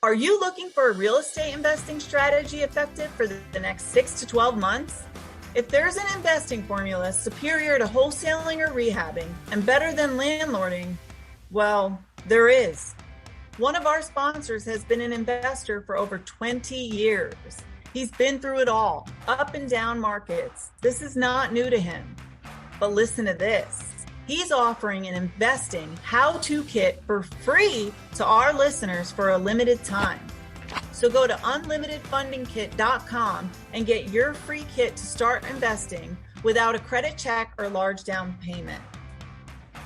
Are you looking for a real estate investing strategy effective for the next 6 to 12 months? If there's an investing formula superior to wholesaling or rehabbing and better than landlording, well, there is. One of our sponsors has been an investor for over 20 years. He's been through it all, up and down markets. This is not new to him. But listen to this. He's offering an investing how-to kit for free to our listeners for a limited time. So go to unlimitedfundingkit.com and get your free kit to start investing without a credit check or large down payment.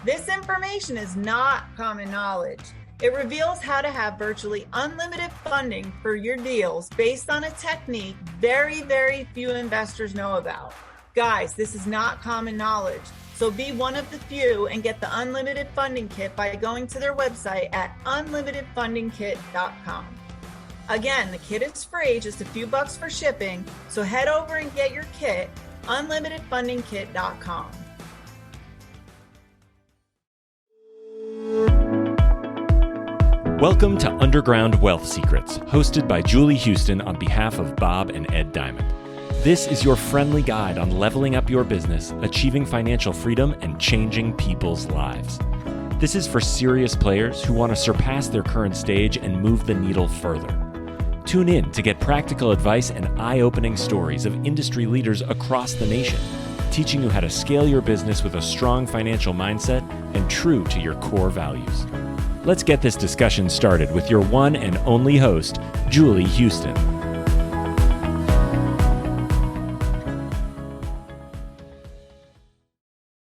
This information is not common knowledge. It reveals how to have virtually unlimited funding for your deals based on a technique very, very few investors know about. Guys, this is not common knowledge. So be one of the few and get the Unlimited Funding Kit by going to their website at unlimitedfundingkit.com. Again, the kit is free, just a few bucks for shipping. So head over and get your kit, unlimitedfundingkit.com. Welcome to Underground Wealth Secrets, hosted by Julie Houston on behalf of Bob and Ed Diamond. This is your friendly guide on leveling up your business, achieving financial freedom, and changing people's lives. This is for serious players who want to surpass their current stage and move the needle further. Tune in to get practical advice and eye-opening stories of industry leaders across the nation, teaching you how to scale your business with a strong financial mindset and true to your core values. Let's get this discussion started with your one and only host, Julie Houston.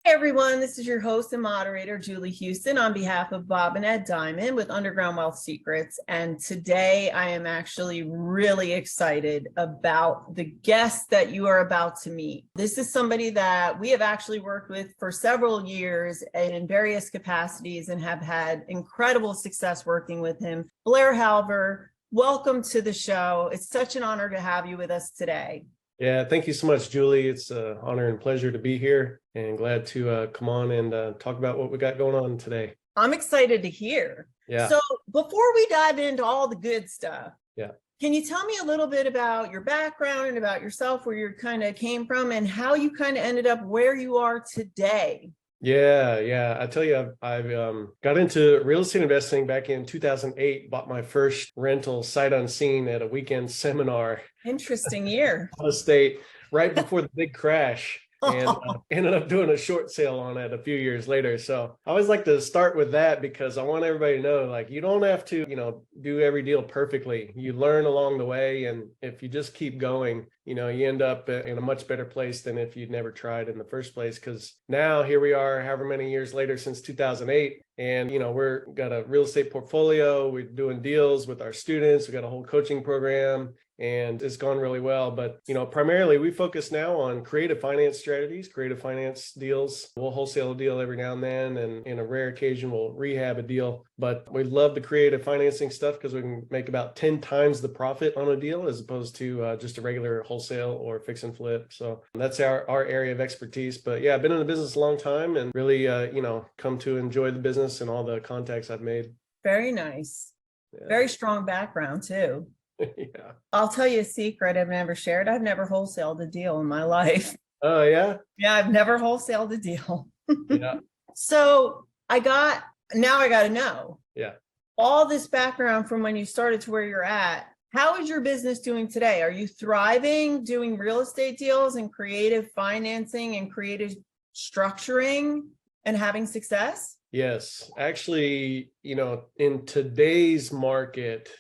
Everyone, this is your host and moderator, Julie Houston, on behalf of Bob and Ed Diamond with Underground Wealth Secrets. And today I am actually really excited about the guest that you are about to meet. This is somebody that we have actually worked with for several years and in various capacities and have had incredible success working with him. Blair Halver, welcome to the show. It's such an honor to have you with us today. Yeah, thank you so much, Julie. It's an honor and pleasure to be here and glad to come on and talk about what we got going on today. I'm excited to hear. Yeah. So before we dive into all the good stuff, yeah, can you tell me a little bit about your background and about yourself, where you kind of came from and how you kind of ended up where you are today? Yeah. I tell you, I've got into real estate investing back in 2008, bought my first rental sight unseen at a weekend seminar. Interesting year. On the state right before the big crash. And ended up doing a short sale on it a few years later. So I always like to start with that because I want everybody to know, like, you don't have to, do every deal perfectly. You learn along the way. And if you just keep going, you end up in a much better place than if you'd never tried in the first place. Because now here we are, however many years later since 2008. And, we're got a real estate portfolio. We're doing deals with our students. We got a whole coaching program. And it's gone really well. But, primarily we focus now on creative finance strategies, creative finance deals. We'll wholesale a deal every now and then. And in a rare occasion, we'll rehab a deal. But we love the creative financing stuff because we can make about 10 times the profit on a deal as opposed to just a regular wholesale or fix and flip. So that's our area of expertise. But yeah, I've been in the business a long time and really, come to enjoy the business and all the contacts I've made. Very nice. Yeah. Very strong background too. Yeah. I'll tell you a secret I've never shared. I've never wholesaled a deal in my life. Oh, yeah? Yeah, I've never wholesaled a deal. Yeah. So now I got to know. Yeah. All this background from when you started to where you're at. How is your business doing today? Are you thriving doing real estate deals and creative financing and creative structuring and having success? Yes. Actually, in today's market,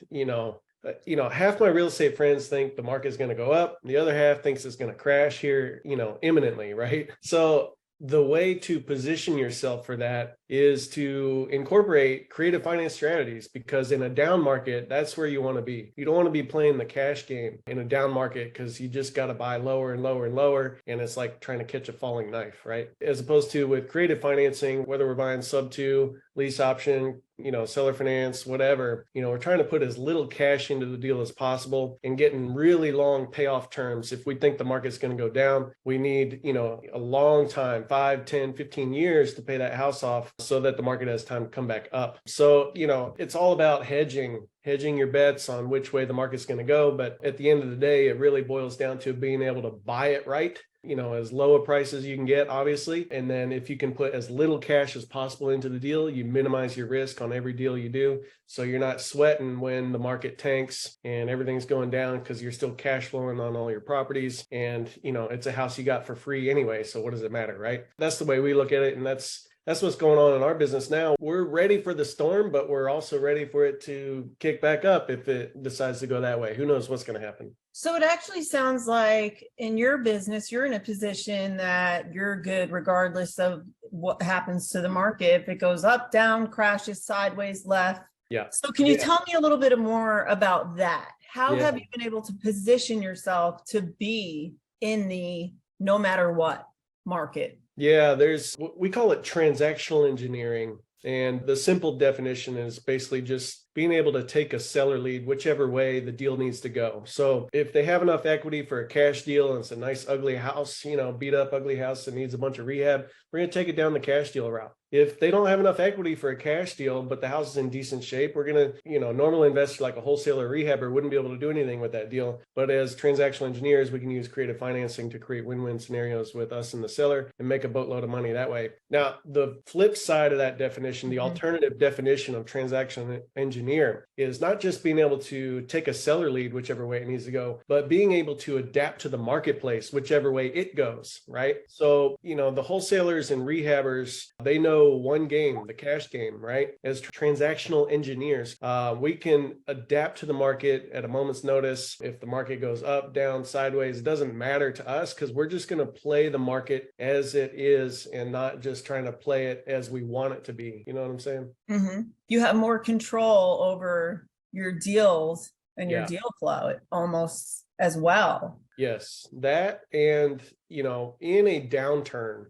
half my real estate friends think the market is going to go up. The other half thinks it's going to crash here, imminently, right? So the way to position yourself for that is to incorporate creative finance strategies, because in a down market, that's where you want to be. You don't want to be playing the cash game in a down market because you just got to buy lower and lower and lower. And it's like trying to catch a falling knife, right? As opposed to with creative financing, whether we're buying sub 2, lease option, seller finance, whatever, we're trying to put as little cash into the deal as possible and getting really long payoff terms. If we think the market's going to go down, we need, a long time, 5, 10, 15 years to pay that house off so that the market has time to come back up. So, it's all about hedging your bets on which way the market's going to go. But at the end of the day, it really boils down to being able to buy it right, as low a price as you can get, obviously. And then if you can put as little cash as possible into the deal, you minimize your risk on every deal you do. So you're not sweating when the market tanks and everything's going down because you're still cash flowing on all your properties. And, it's a house you got for free anyway. So what does it matter, right? That's the way we look at it. And that's what's going on in our business now. We're ready for the storm, but we're also ready for it to kick back up if it decides to go that way. Who knows what's going to happen? So it actually sounds like in your business, you're in a position that you're good regardless of what happens to the market. If it goes up, down, crashes, sideways, left. Yeah. So can you tell me a little bit more about that? How have you been able to position yourself to be in the no matter what market? Yeah, we call it transactional engineering. And the simple definition is basically just being able to take a seller lead whichever way the deal needs to go. So if they have enough equity for a cash deal and it's a nice ugly house, beat up ugly house that needs a bunch of rehab, we're going to take it down the cash deal route. If they don't have enough equity for a cash deal, but the house is in decent shape, we're going to, normal investor like a wholesaler or rehabber wouldn't be able to do anything with that deal. But as transactional engineers, we can use creative financing to create win-win scenarios with us and the seller and make a boatload of money that way. Now, the flip side of that definition, the alternative definition of transactional engineer is not just being able to take a seller lead whichever way it needs to go, but being able to adapt to the marketplace whichever way it goes, right? So, the wholesalers and rehabbers, they know one game, the cash game, right? As transactional engineers, we can adapt to the market at a moment's notice. If the market goes up, down, sideways, it doesn't matter to us because we're just going to play the market as it is and not just trying to play it as we want it to be. You know what I'm saying? Mm-hmm. You have more control over your deals and your deal flow almost as well. Yes, that and, in a downturn,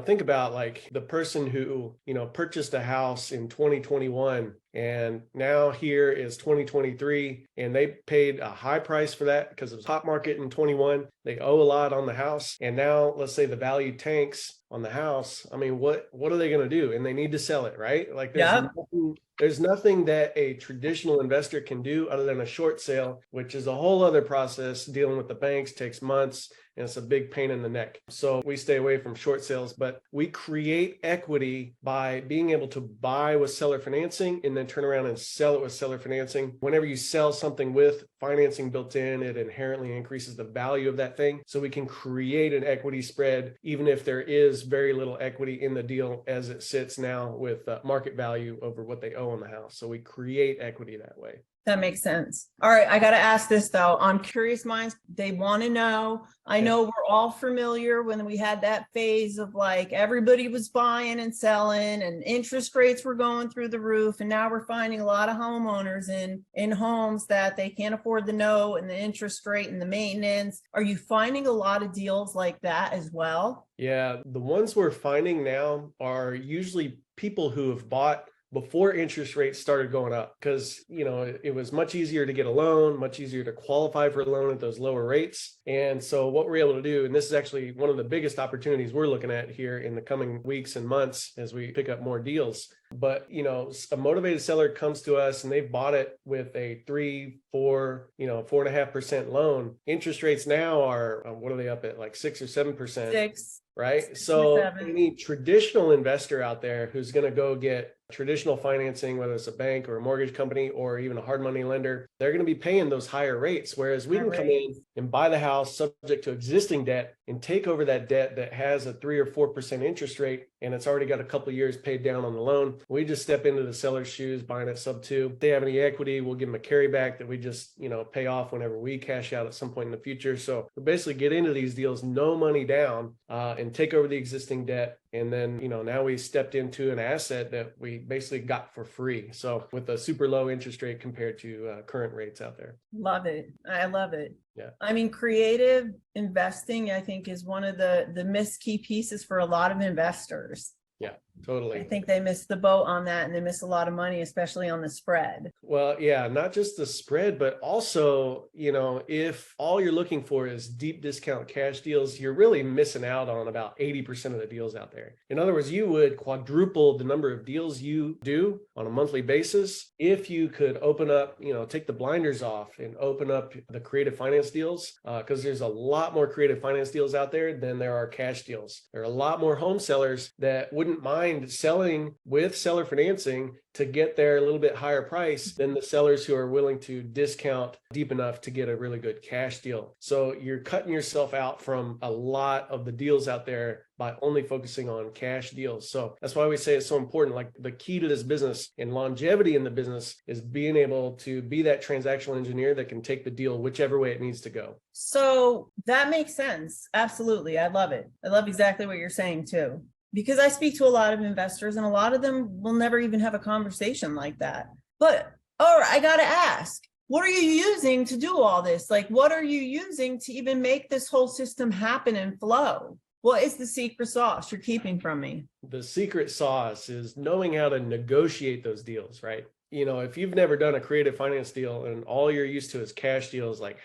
think about like the person who, purchased a house in 2021 and now here is 2023 and they paid a high price for that because it was hot market in 21. They owe a lot on the house. And now let's say the value tanks on the house. I mean, what are they going to do? And they need to sell it, right? Like there's nothing that a traditional investor can do other than a short sale, which is a whole other process. Dealing with the banks takes months and it's a big pain in the neck. So we stay away from short sales, but we create equity by being able to buy with seller financing and then turn around and sell it with seller financing. Whenever you sell something with financing built in, it inherently increases the value of that thing. So we can create an equity spread, even if there is very little equity in the deal as it sits now with market value over what they owe on the house. So we create equity that way. That makes sense. All right. I got to ask this though. On curious minds, they want to know. I know we're all familiar when we had that phase of like everybody was buying and selling and interest rates were going through the roof. And now we're finding a lot of homeowners in homes that they can't afford the note and the interest rate and the maintenance. Are you finding a lot of deals like that as well? Yeah. The ones we're finding now are usually people who have bought before interest rates started going up because, it was much easier to get a loan, much easier to qualify for a loan at those lower rates. And so what we're able to do, and this is actually one of the biggest opportunities we're looking at here in the coming weeks and months as we pick up more deals. But, a motivated seller comes to us and they've bought it with a 3, 4, 4.5% loan. Interest rates now are, what are they up at? Like 6 or 7%. 6. Right. So any traditional investor out there who's going to go get traditional financing, whether it's a bank or a mortgage company or even a hard money lender, they're going to be paying those higher rates. Whereas we can come in and buy the house subject to existing debt and take over that debt that has a 3 or 4% interest rate and it's already got a couple of years paid down on the loan. We just step into the seller's shoes, buying at sub 2. If they have any equity, we'll give them a carryback that we just, pay off whenever we cash out at some point in the future. So we basically get into these deals, no money down, and take over the existing debt. And then, now we stepped into an asset that we basically got for free. So with a super low interest rate compared to current rates out there. Love it. I love it. Yeah. I mean, creative investing, I think, is one of the missed key pieces for a lot of investors. Yeah. Totally. I think they missed the boat on that, and they missed a lot of money, especially on the spread. Well, yeah, not just the spread, but also, if all you're looking for is deep discount cash deals, you're really missing out on about 80% of the deals out there. In other words, you would quadruple the number of deals you do on a monthly basis if you could open up, take the blinders off and open up the creative finance deals, because there's a lot more creative finance deals out there than there are cash deals. There are a lot more home sellers that wouldn't mind selling with seller financing to get their a little bit higher price than the sellers who are willing to discount deep enough to get a really good cash deal. So you're cutting yourself out from a lot of the deals out there by only focusing on cash deals. So that's why we say it's so important. Like, the key to this business and longevity in the business is being able to be that transactional engineer that can take the deal whichever way it needs to go. So that makes sense. Absolutely. I love it. I love exactly what you're saying too. Because I speak to a lot of investors, and a lot of them will never even have a conversation like that. But, I got to ask, what are you using to do all this? Like, what are you using to even make this whole system happen and flow? What is the secret sauce you're keeping from me? The secret sauce is knowing how to negotiate those deals, right? If you've never done a creative finance deal and all you're used to is cash deals, like,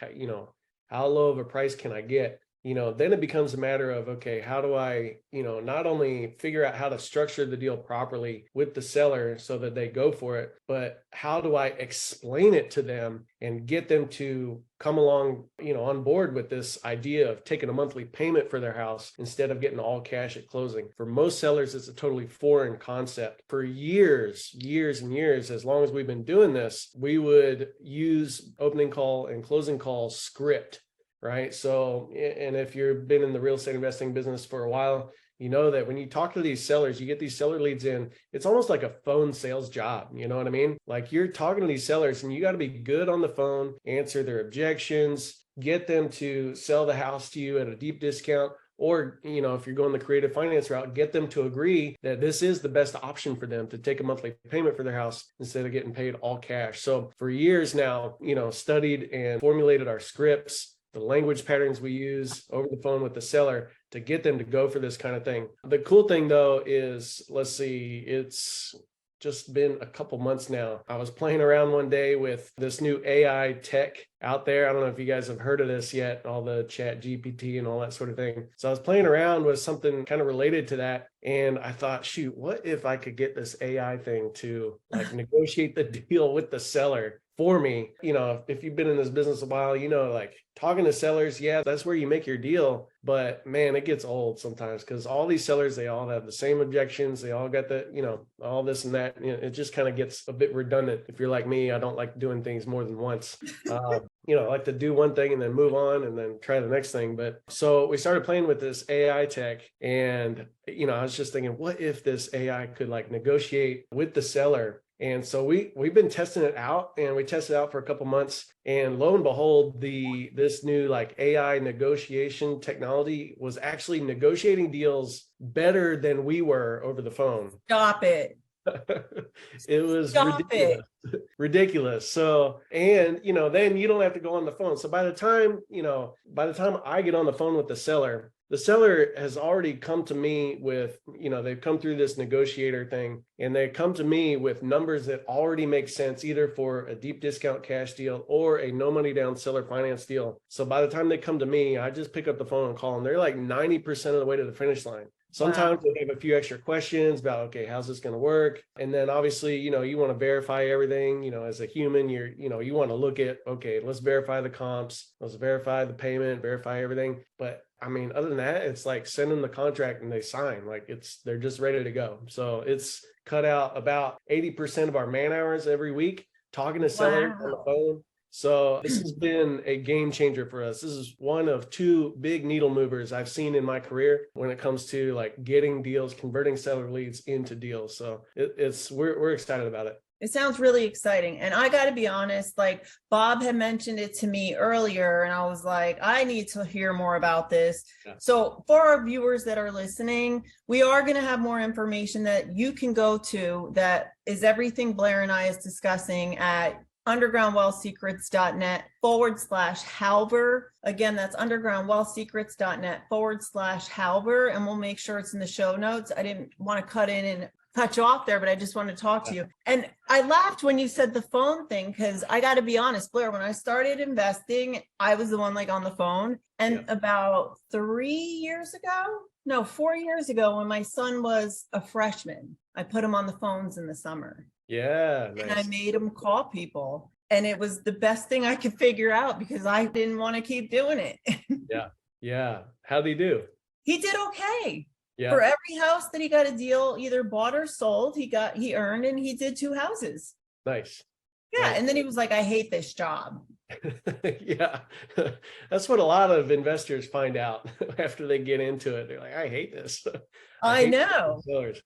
how low of a price can I get? Then it becomes a matter of, okay, how do I, not only figure out how to structure the deal properly with the seller so that they go for it, but how do I explain it to them and get them to come along, on board with this idea of taking a monthly payment for their house instead of getting all cash at closing. For most sellers, it's a totally foreign concept. For years and years, as long as we've been doing this, we would use opening call and closing call script. Right. So, and if you've been in the real estate investing business for a while, you know that when you talk to these sellers, you get these seller leads in, it's almost like a phone sales job. You know what I mean? Like, you're talking to these sellers and you got to be good on the phone, answer their objections, get them to sell the house to you at a deep discount. Or, if you're going the creative finance route, get them to agree that this is the best option for them to take a monthly payment for their house instead of getting paid all cash. So for years now, studied and formulated our scripts, the language patterns we use over the phone with the seller to get them to go for this kind of thing. The cool thing though is, let's see, it's just been a couple months now. I was playing around one day with this new AI tech out there. I don't know if you guys have heard of this yet, all the chat GPT and all that sort of thing. So I was playing around with something kind of related to that. And I thought, shoot, what if I could get this AI thing to like negotiate the deal with the seller for me? If you've been in this business a while, like talking to sellers, yeah, that's where you make your deal. But man, it gets old sometimes because all these sellers, they all have the same objections. They all got the, all this and that. It just kind of gets a bit redundant. If you're like me, I don't like doing things more than once. I like to do one thing and then move on and then try the next thing. But so we started playing with this AI tech, and, I was just thinking, what if this AI could like negotiate with the seller? And so we've been testing it out, and we tested it out for a couple months, and lo and behold, this new like AI negotiation technology was actually negotiating deals better than we were over the phone. Stop it. It was ridiculous. So, and then you don't have to go on the phone. So by the time I get on the phone with the seller has already come to me with, they've come through this negotiator thing, and they come to me with numbers that already make sense, either for a deep discount cash deal or a no money down seller finance deal. So by the time they come to me, I just pick up the phone and call them. They're like 90% of the way to the finish line. Sometimes they have a few extra questions about, okay, how's this going to work? And then obviously, you want to verify everything, as a human, you want to look at, okay, let's verify the comps, let's verify the payment, verify everything. But I mean, other than that, it's like send them the contract and they sign, like they're just ready to go. So it's cut out about 80% of our man hours every week talking to sellers on the phone. So this has been a game changer for us. This is one of two big needle movers I've seen in my career when it comes to like getting deals, converting seller leads into deals. So we're excited about it. It sounds really exciting. And I got to be honest, like Bob had mentioned it to me earlier, and I was like, I need to hear more about this. Yeah. So for our viewers that are listening, we are going to have more information that you can go to that is everything Blair and I is discussing at undergroundwealthsecrets.net/Halver. Again, that's undergroundwealthsecrets.net/Halver. And we'll make sure it's in the show notes. I didn't want to cut in and cut you off there, but I just want to talk to you. And I laughed when you said the phone thing, because I got to be honest, Blair, when I started investing, I was the one like on the phone. And about 4 years ago, when my son was a freshman, I put him on the phones in the summer. Yeah. And I made him call people. And it was the best thing I could figure out because I didn't want to keep doing it. Yeah. How'd he do? He did okay. Yeah. For every house that he got a deal either bought or sold, he earned, and he did 2 houses. Nice. Yeah. Nice. And then he was like, I hate this job. Yeah. That's what a lot of investors find out after they get into it. They're like, I hate this. I know.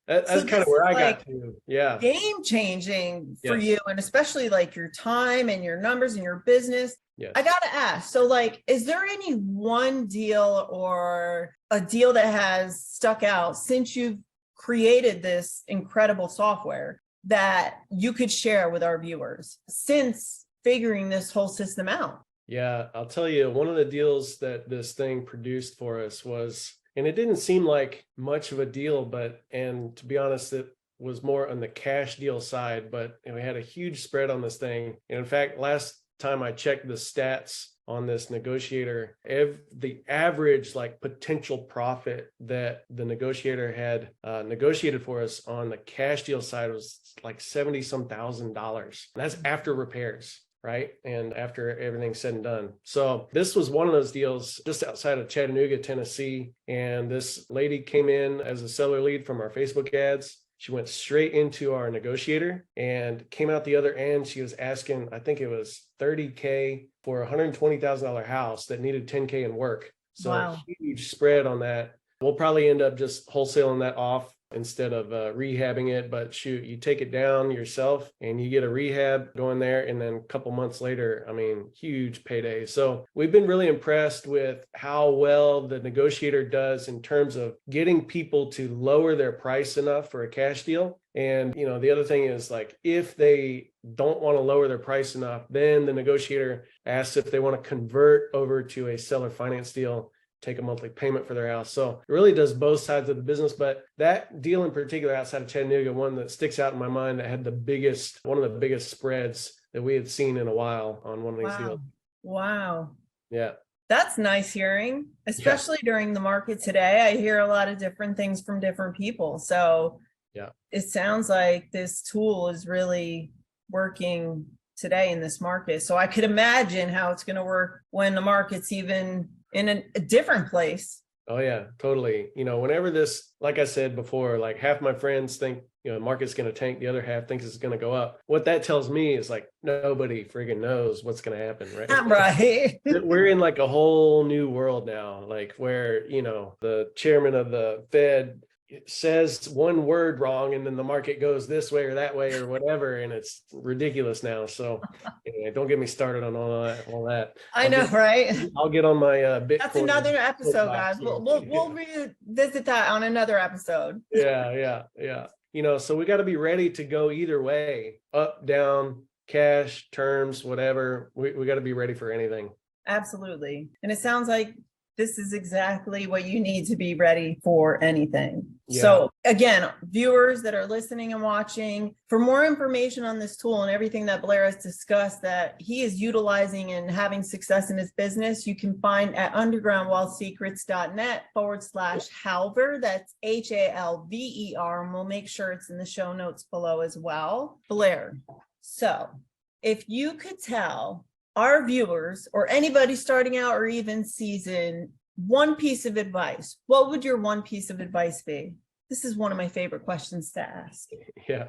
That's So kind of where I got to. Yeah. Game changing for you, and especially like your time and your numbers and your business. Yes. I got to ask, so like, is there any one deal or a deal that has stuck out since you've created this incredible software that you could share with our viewers since figuring this whole system out? Yeah, I'll tell you, one of the deals that this thing produced for us was, and it didn't seem like much of a deal, and to be honest, it was more on the cash deal side, but we had a huge spread on this thing. And in fact, last time I checked the stats on this negotiator, the average like potential profit that the negotiator had negotiated for us on the cash deal side was like $70-some thousand. That's after repairs, right? And after everything's said and done. So this was one of those deals just outside of Chattanooga, Tennessee. And this lady came in as a seller lead from our Facebook ads. She went straight into our negotiator and came out the other end. She was asking, I think it was $30K for a $120,000 house that needed $10K in work. So wow. Huge spread on that. We'll probably end up just wholesaling that off instead of rehabbing it. But shoot, you take it down yourself and you get a rehab going there. And then a couple months later, I mean, huge payday. So we've been really impressed with how well the negotiator does in terms of getting people to lower their price enough for a cash deal. And, the other thing is like, if they don't want to lower their price enough, then the negotiator asks if they want to convert over to a seller finance deal, take a monthly payment for their house. So it really does both sides of the business. But that deal in particular outside of Chattanooga, one that sticks out in my mind that had one of the biggest spreads that we had seen in a while on one of these deals. Wow. Yeah. That's nice hearing, especially during the market today. I hear a lot of different things from different people. So it sounds like this tool is really working today in this market. So I could imagine how it's going to work when the market's even in a different place. Oh yeah, totally. Whenever this, like I said before, like half my friends think, market's going to tank. The other half thinks it's going to go up. What that tells me is like, nobody friggin' knows what's going to happen, right? Right. We're in like a whole new world now, like where, the chairman of the Fed says one word wrong and then the market goes this way or that way or whatever, and it's ridiculous now. So don't get me started on all that. I know, right? I'll get on my Bitcoin. That's another episode, guys. We'll revisit that on another episode. Yeah. So we got to be ready to go either way, up, down, cash, terms, whatever. We got to be ready for anything. Absolutely. And it sounds like this is exactly what you need to be ready for anything. Yeah. So again, viewers that are listening and watching, for more information on this tool and everything that Blair has discussed that he is utilizing and having success in his business, you can find at undergroundwealthsecrets.net/Halver. That's HALVER. And we'll make sure it's in the show notes below as well. Blair, so if you could tell our viewers or anybody starting out or even seasoned one piece of advice, what would your one piece of advice be? This is one of my favorite questions to ask. Yeah.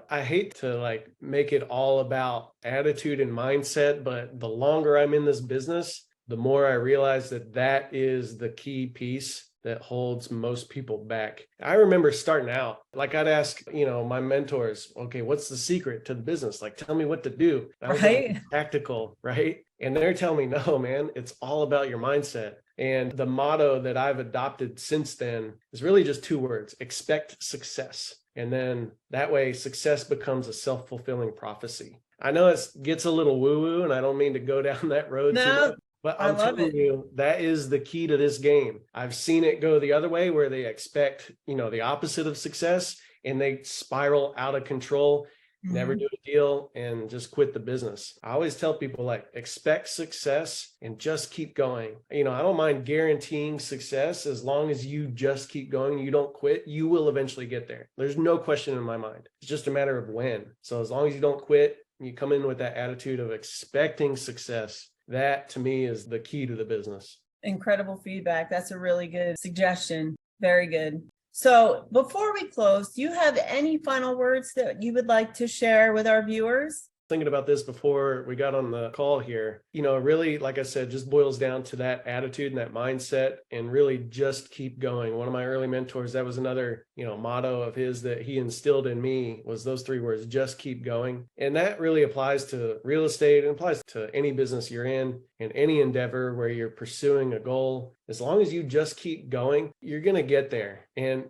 I hate to like make it all about attitude and mindset, but the longer I'm in this business, the more I realize that is the key piece that holds most people back. I remember starting out, like I'd ask, my mentors, okay, what's the secret to the business? Like, tell me what to do. Right. Tactical, right? And they're telling me, no, man, it's all about your mindset. And the motto that I've adopted since then is really just 2 words: expect success. And then that way success becomes a self-fulfilling prophecy. I know it gets a little woo-woo, and I don't mean to go down that road too No, much, but I I'm love telling it. you, that is the key to this game. I've seen it go the other way where they expect, the opposite of success, and they spiral out of control, never Mhm. do a deal, and just quit the business. I always tell people, like, expect success and just keep going. I don't mind guaranteeing success as long as you just keep going, you don't quit, you will eventually get there. There's no question in my mind. It's just a matter of when. So as long as you don't quit, you come in with that attitude of expecting success. That to me is the key to the business. Incredible feedback. That's a really good suggestion. Very good. So before we close, do you have any final words that you would like to share with our viewers? Thinking about this before we got on the call here, really, like I said, just boils down to that attitude and that mindset, and really just keep going. One of my early mentors, that was another, motto of his that he instilled in me, was those 3 words, just keep going. And that really applies to real estate. It applies to any business you're in and any endeavor where you're pursuing a goal. As long as you just keep going, you're going to get there. And,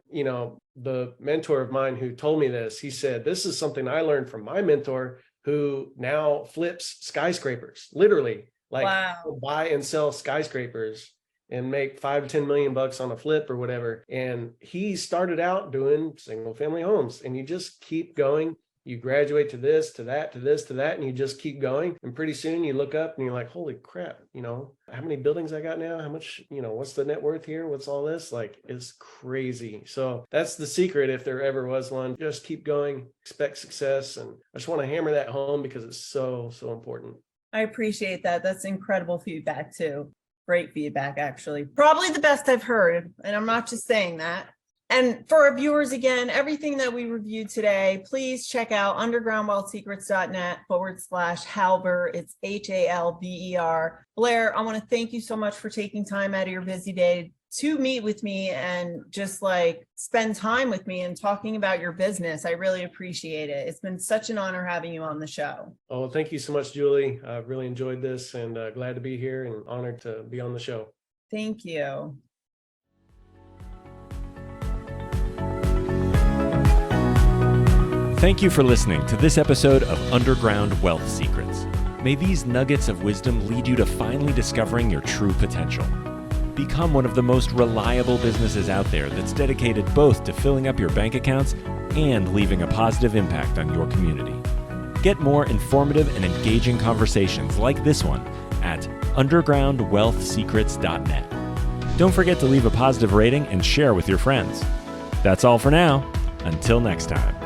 the mentor of mine who told me this, he said, this is something I learned from my mentor, who now flips skyscrapers, literally, like, Wow. buy and sell skyscrapers and make 5 to 10 million bucks on a flip or whatever. And he started out doing single family homes, and you just keep going. You graduate to this, to that, to this, to that, and you just keep going. And pretty soon you look up and you're like, holy crap, how many buildings I got now? How much, what's the net worth here? What's all this? Like, it's crazy. So that's the secret, if there ever was one. Just keep going, expect success. And I just want to hammer that home because it's so, so important. I appreciate that. That's incredible feedback too. Great feedback, actually. Probably the best I've heard. And I'm not just saying that. And for our viewers, again, everything that we reviewed today, please check out undergroundwealthsecrets.net/Halver. It's HALVER. Blair, I want to thank you so much for taking time out of your busy day to meet with me and just spend time with me and talking about your business. I really appreciate it. It's been such an honor having you on the show. Oh, thank you so much, Julie. I've really enjoyed this, and glad to be here and honored to be on the show. Thank you. Thank you for listening to this episode of Underground Wealth Secrets. May these nuggets of wisdom lead you to finally discovering your true potential. Become one of the most reliable businesses out there that's dedicated both to filling up your bank accounts and leaving a positive impact on your community. Get more informative and engaging conversations like this one at undergroundwealthsecrets.net. Don't forget to leave a positive rating and share with your friends. That's all for now. Until next time.